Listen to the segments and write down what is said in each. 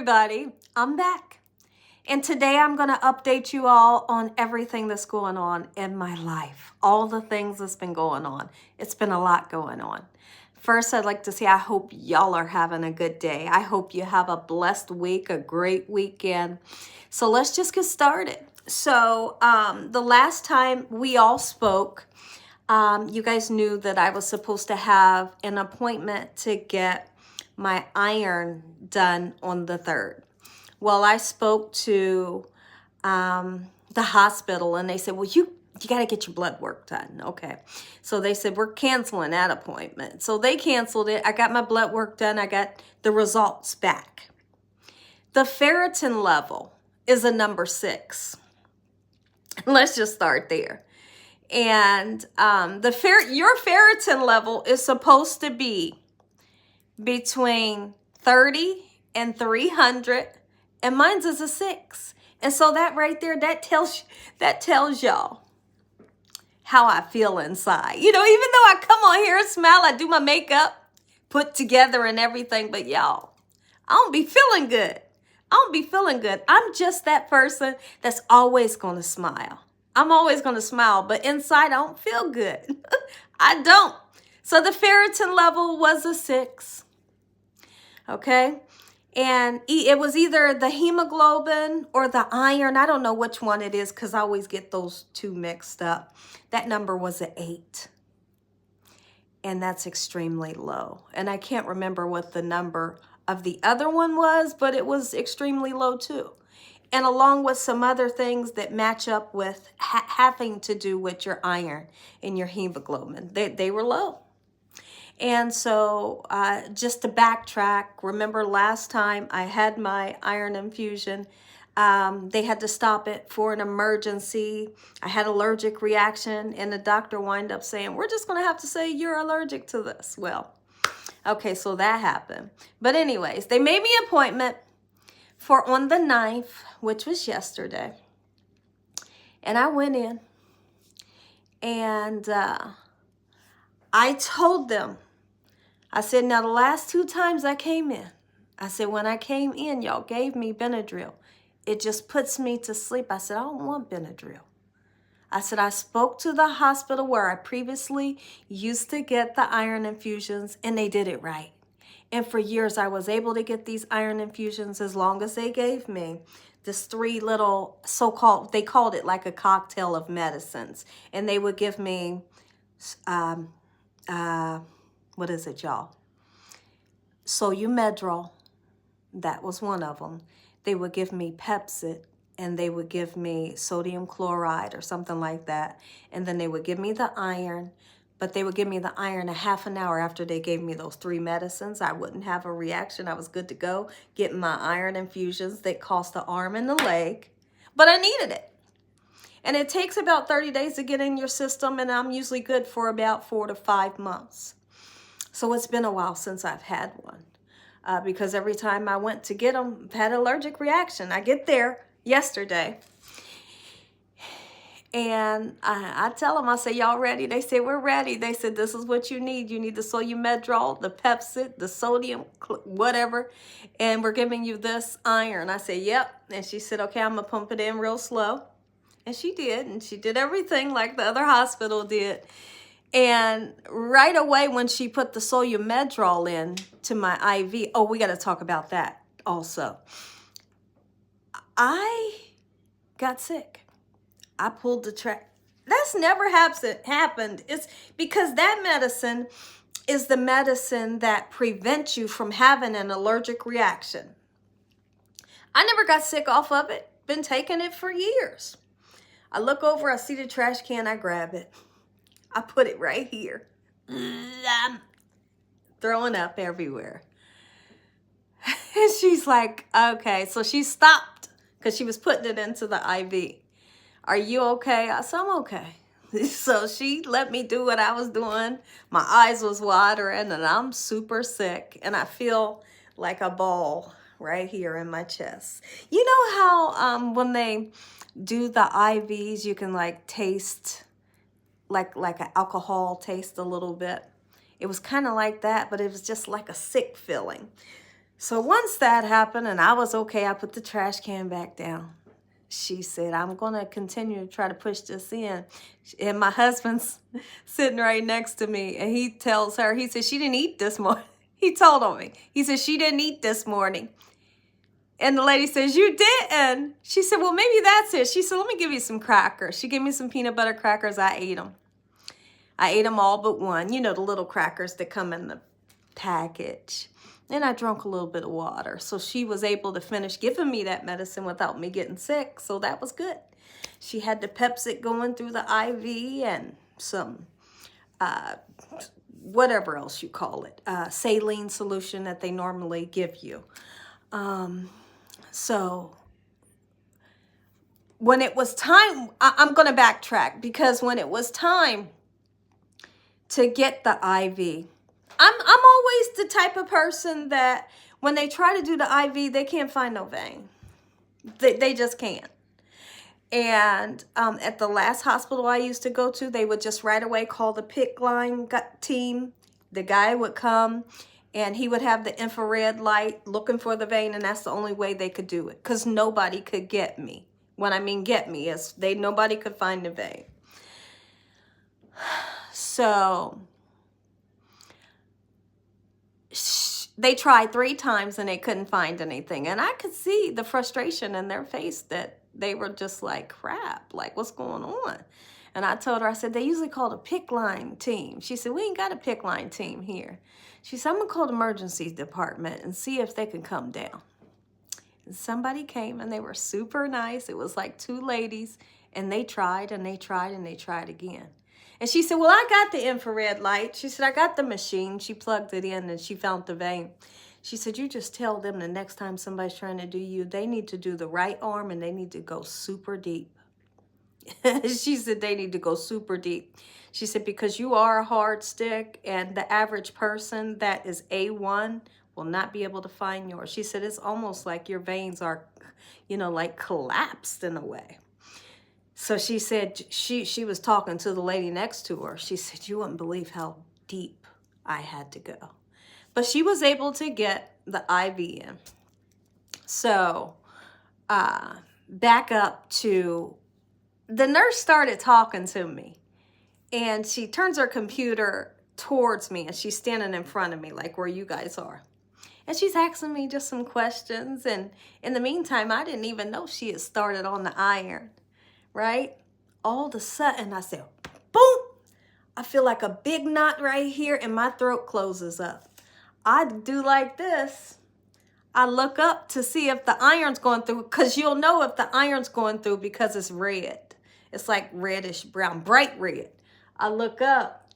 everybody, I'm back. And today I'm going to update you all on everything that's going on in my life. All the things that's been going on. It's been a lot going on. First, I'd like to say I hope y'all are having a good day. I hope you have a blessed week, a great weekend. So let's just get started. So the last time we all spoke, you guys knew that I was supposed to have an appointment to get my iron done on the 3rd. Well, I spoke to the hospital and they said, well, you got to get your blood work done. Okay. So they said, we're canceling that appointment. So they canceled it. I got my blood work done. I got the results back. The ferritin level is a number 6. Let's just start there. And your ferritin level is supposed to be between 30 and 300, and mine's is a 6. And so that right there, that tells y'all how I feel inside. You know, even though I come on here and smile, I do my makeup, put together and everything, but y'all, I don't be feeling good. I don't be feeling good. I'm just that person that's always going to smile. I'm always going to smile, but inside I don't feel good. I don't. So the ferritin level was a 6. Okay. And it was either the hemoglobin or the iron. I don't know which one it is because I always get those two mixed up. That number was an 8. And that's extremely low. And I can't remember what the number of the other one was, but it was extremely low too. And along with some other things that match up with having to do with your iron and your hemoglobin, they were low. And so just to backtrack, remember last time I had my iron infusion, they had to stop it for an emergency. I had allergic reaction and the doctor wound up saying, we're just going to have to say you're allergic to this. Well, okay, so that happened. But anyways, they made me an appointment for on the 9th, which was yesterday. And I went in and I told them, I said, now the last 2 times I came in, I said, when I came in, y'all gave me Benadryl. It just puts me to sleep. I said, I don't want Benadryl. I said, I spoke to the hospital where I previously used to get the iron infusions and they did it right. And for years, I was able to get these iron infusions as long as they gave me this 3 little so-called, they called it like a cocktail of medicines. And they would give me, what is it, y'all? Solumedrol, that was one of them. They would give me Pepsid, and they would give me sodium chloride or something like that. And then they would give me the iron, but they would give me the iron a half an hour after they gave me those 3 medicines. I wouldn't have a reaction. I was good to go, getting my iron infusions that cost the arm and the leg, but I needed it. And it takes about 30 days to get in your system, and I'm usually good for about 4 to 5 months. So it's been a while since I've had one because every time I went to get them, I've had an allergic reaction. I get there yesterday and I tell them, I say, y'all ready? They say, we're ready. They said, this is what you need. You need the Solumedrol, the Pepsid, the sodium, whatever. And we're giving you this iron. I said, yep. And she said, okay, I'm going to pump it in real slow. And she did. And she did everything like the other hospital did. And right away when she put the Solumedrol in to my IV, oh, we got to talk about that also. I got sick. I pulled the track. That's never happened. It's because that medicine is the medicine that prevents you from having an allergic reaction. I never got sick off of it. Been taking it for years. I look over, I see the trash can, I grab it. I put it right here. I'm throwing up everywhere. And she's like, okay. So she stopped because she was putting it into the IV. Are you okay? I said, I'm okay. So she let me do what I was doing. My eyes was watering and I'm super sick. And I feel like a ball right here in my chest. You know how when they do the IVs, you can like taste like an alcohol taste a little bit. It was kind of like that, but it was just like a sick feeling. So once that happened and I was okay, I put the trash can back down. She said, I'm going to continue to try to push this in. And my husband's sitting right next to me, and he tells her, he said, she didn't eat this morning. He told on me. He said, she didn't eat this morning. And the lady says, you didn't. She said, well, maybe that's it. She said, let me give you some crackers. She gave me some peanut butter crackers. I ate them. I ate them all but one. You know, the little crackers that come in the package. And I drank a little bit of water. So she was able to finish giving me that medicine without me getting sick. So that was good. She had the Pepsi going through the IV and some, whatever else you call it, saline solution that they normally give you. So when it was time, I'm going to backtrack, because when it was time to get the IV, I'm always the type of person that when they try to do the IV, they can't find no vein. They just can't. And at the last hospital I used to go to, they would just right away call the PIC line team. The guy would come and he would have the infrared light looking for the vein, and that's the only way they could do it, because nobody could get me. When I mean get me, is nobody could find the vein. So they tried 3 times and they couldn't find anything. And I could see the frustration in their face, that they were just like, crap, like what's going on? And I told her, I said, they usually call the PIC line team. She said, we ain't got a PIC line team here. She said, I'm gonna call the emergency department and see if they can come down. And somebody came and they were super nice. It was like 2 ladies, and they tried and they tried and they tried again. And she said, well, I got the infrared light. She said, I got the machine. She plugged it in and she found the vein. She said, you just tell them the next time somebody's trying to do you, they need to do the right arm and they need to go super deep. She said, they need to go super deep. She said, because you are a hard stick, and the average person that is A1 will not be able to find yours. She said, it's almost like your veins are, you know, like collapsed in a way. So she said, she was talking to the lady next to her. She said, you wouldn't believe how deep I had to go. But she was able to get the IV in. So back up to, the nurse started talking to me. And she turns her computer towards me, and she's standing in front of me, like where you guys are. And she's asking me just some questions. And in the meantime, I didn't even know she had started on the iron. Right? All of a sudden, I said, boom! I feel like a big knot right here, and my throat closes up. I do like this. I look up to see if the iron's going through, because you'll know if the iron's going through because it's red. It's like reddish brown, bright red. I look up,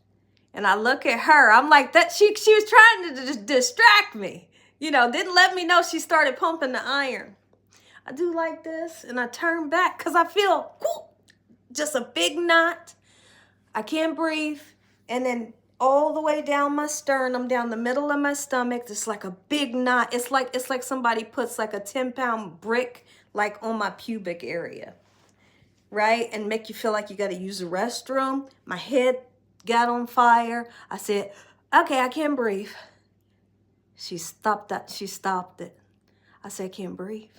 and I look at her. I'm like, that. She was trying to distract me. You know, didn't let me know she started pumping the iron. I do like this, and I turn back because I feel just a big knot. I can't breathe. And then all the way down my sternum, down the middle of my stomach, it's like a big knot. It's like somebody puts like a 10-pound brick like on my pubic area, right? And make you feel like you got to use the restroom. My head got on fire. I said, okay, I can't breathe. She stopped that. She stopped it. I said, I can't breathe.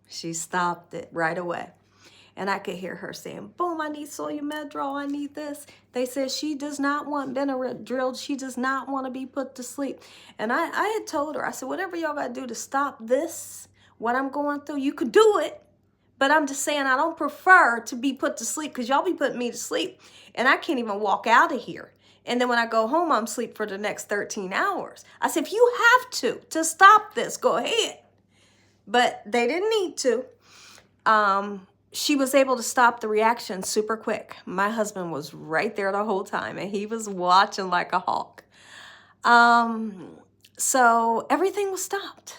She stopped it right away. And I could hear her saying, boom, I need Solumedrol, I need this. They said she does not want Benadryl. She does not want to be put to sleep. And I had told her, I said, whatever y'all got to do to stop this, what I'm going through, you could do it. But I'm just saying, I don't prefer to be put to sleep, because y'all be putting me to sleep. And I can't even walk out of here. And then when I go home, I'm asleep for the next 13 hours. I said, if you have to stop this, go ahead. But they didn't need to. She was able to stop the reaction super quick. My husband was right there the whole time, and he was watching like a hawk. So everything was stopped.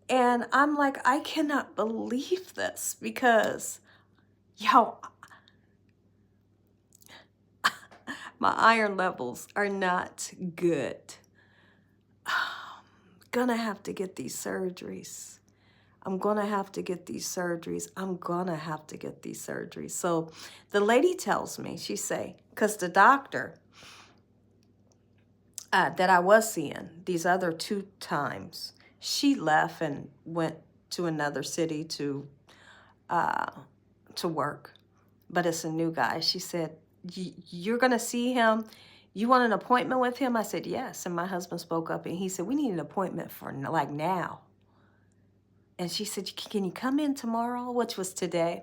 And I'm like, I cannot believe this, because, yo, my iron levels are not good. Gonna have to get these surgeries. I'm gonna have to get these surgeries. I'm gonna have to get these surgeries. So the lady tells me, she say, because the doctor, that I was seeing these other 2 times, she left and went to another city to work. But it's a new guy. She said, you're going to see him. You want an appointment with him? I said, yes. And my husband spoke up and he said, we need an appointment for like now. And she said, can you come in tomorrow? Which was today.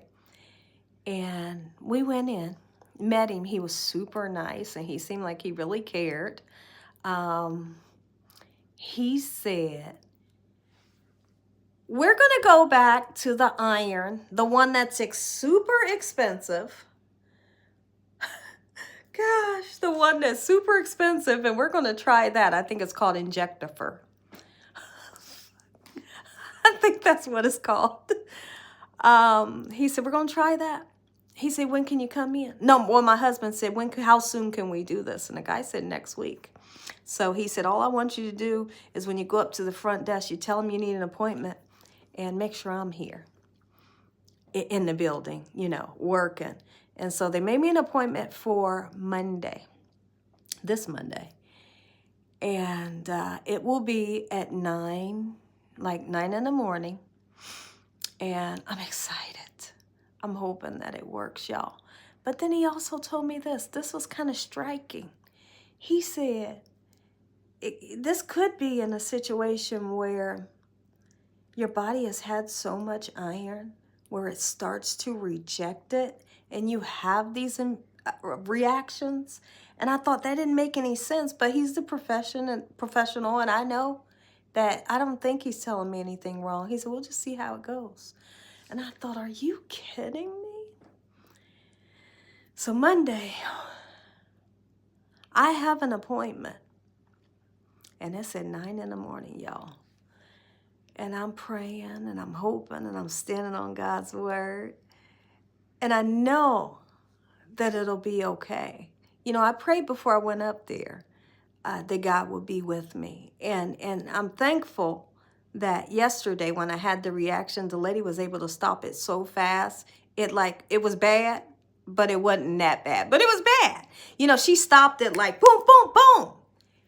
And we went in, met him. He was super nice and he seemed like he really cared. He said, we're going to go back to the iron, the one that's super expensive. Gosh, the one that's super expensive, and we're going to try that. I think it's called Injectifer. I think that's what it's called. He said, we're going to try that. He said, when can you come in? No, well, my husband said, how soon can we do this? And the guy said, next week. So he said, all I want you to do is when you go up to the front desk, you tell them you need an appointment and make sure I'm here in the building, you know, working. And so they made me an appointment for Monday, this Monday. And it will be at 9, like 9 in the morning. And I'm excited. I'm hoping that it works, y'all. But then he also told me this. This was kind of striking. He said, this could be in a situation where your body has had so much iron where it starts to reject it and you have these reactions. And I thought that didn't make any sense, but he's the professional and I know that I don't think he's telling me anything wrong. He said, we'll just see how it goes. And I thought, are you kidding me? So Monday, I have an appointment. And it's at 9 in the morning, y'all. And I'm praying and I'm hoping and I'm standing on God's word. And I know that it'll be okay. You know, I prayed before I went up there that God would be with me. And I'm thankful that yesterday when I had the reaction, the lady was able to stop it so fast. It was bad, but it wasn't that bad. But it was bad. You know, she stopped it like boom, boom, boom.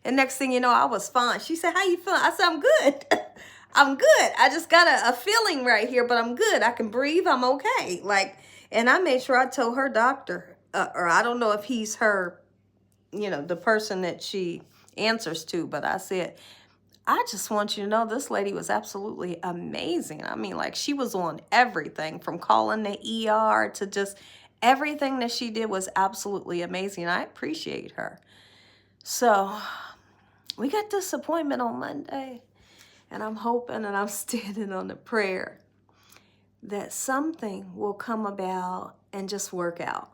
And next thing you know, I was fine. She said, how you feeling? I said, I'm good. I'm good. I just got a feeling right here, but I'm good. I can breathe. I'm okay. And I made sure I told her doctor, or I don't know if he's her, you know, the person that she answers to, but I said, I just want you to know this lady was absolutely amazing. I mean, like she was on everything from calling the ER to just everything that she did was absolutely amazing. I appreciate her. So we got this appointment on Monday. And I'm hoping and I'm standing on the prayer that something will come about and just work out.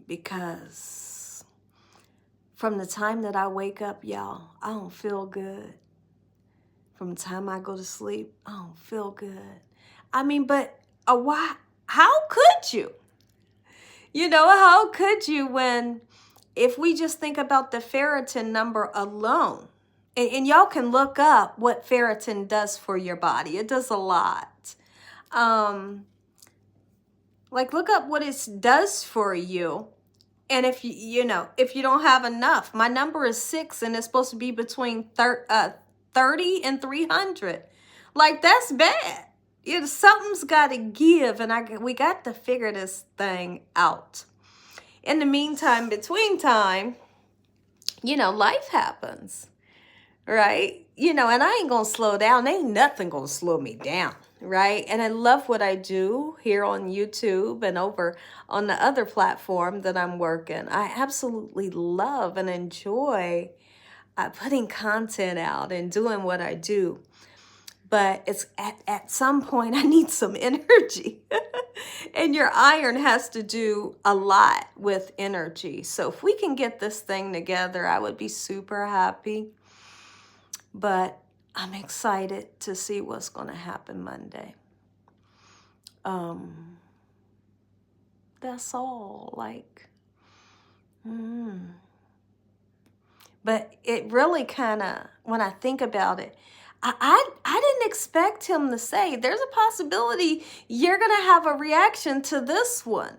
Because from the time that I wake up, y'all, I don't feel good. From the time I go to sleep, I don't feel good. I mean, but why? How could you? You know, how could you when, if we just think about the ferritin number alone, and y'all can look up what ferritin does for your body. It does a lot. Look up what it does for you. And if you don't have enough, my number is 6 and it's supposed to be between 30 and 300. Like, that's bad. Something's got to give, and we got to figure this thing out. In the meantime, between time, life happens. Right? And I ain't going to slow down. Ain't nothing going to slow me down. Right? And I love what I do here on YouTube and over on the other platform that I'm working. I absolutely love and enjoy putting content out and doing what I do. But it's at some point I need some energy. And your iron has to do a lot with energy. So if we can get this thing together, I would be super happy. But I'm excited to see what's going to happen Monday. That's all. But it really kind of, when I think about it, I didn't expect him to say, there's a possibility you're going to have a reaction to this one.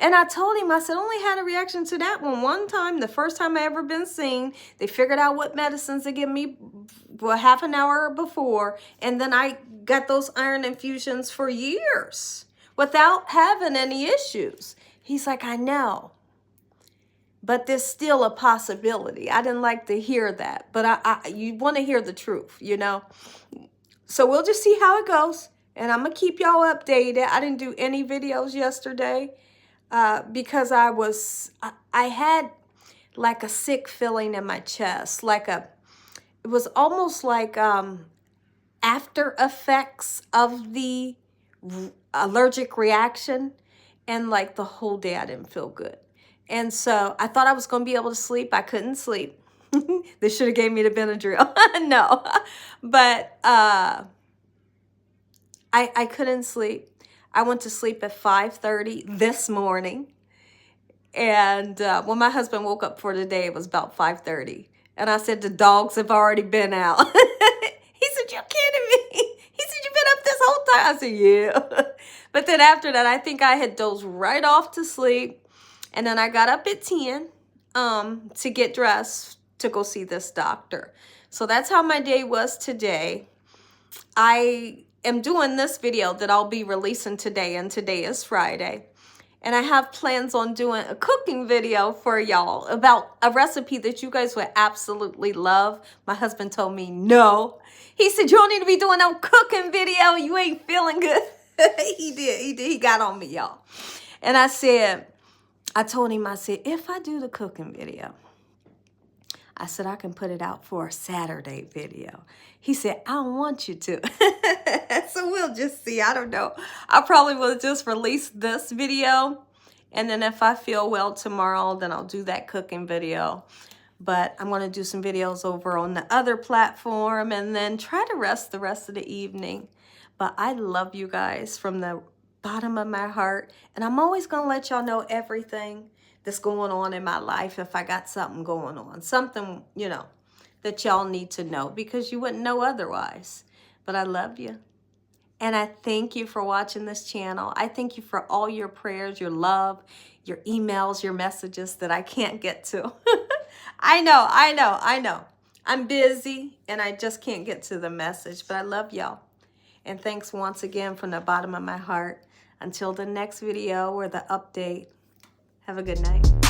And I told him, I said, only had a reaction to that one time, the first time I ever been seen. They figured out what medicines to give me half an hour before. And then I got those iron infusions for years without having any issues. He's like, I know, but there's still a possibility. I didn't like to hear that, but you want to hear the truth, you know? So we'll just see how it goes. And I'm going to keep y'all updated. I didn't do any videos yesterday because I had like a sick feeling in my chest. It was almost like after effects of the allergic reaction. And like the whole day I didn't feel good. And so I thought I was going to be able to sleep. I couldn't sleep. They should have gave me the Benadryl. No, but I couldn't sleep. I went to sleep at 5:30 this morning. And when my husband woke up for the day, it was about 5:30. And I said, the dogs have already been out. He said, you're kidding me. He said, you've been up this whole time. I said, yeah. But then after that, I think I had dozed right off to sleep. And then I got up at 10 to get dressed to go see this doctor. So that's how my day was today. I am doing this video that I'll be releasing today, and today is Friday. And I have plans on doing a cooking video for y'all about a recipe that you guys would absolutely love. My husband told me no. He said, you don't need to be doing no cooking video. You ain't feeling good. He did. He got on me, y'all. And I told him, I said, if I do the cooking video, I said, I can put it out for a Saturday video. He said, I don't want you to. So we'll just see. I don't know. I probably will just release this video. And then if I feel well tomorrow, then I'll do that cooking video. But I'm going to do some videos over on the other platform and then try to rest the rest of the evening. But I love you guys from the bottom of my heart. And I'm always going to let y'all know everything that's going on in my life if I got something going on. Something, you know, that y'all need to know because you wouldn't know otherwise. But I love you. And I thank you for watching this channel. I thank you for all your prayers, your love, your emails, your messages that I can't get to. I know. I'm busy and I just can't get to the message, but I love y'all. And thanks once again from the bottom of my heart. Until the next video or the update, have a good night.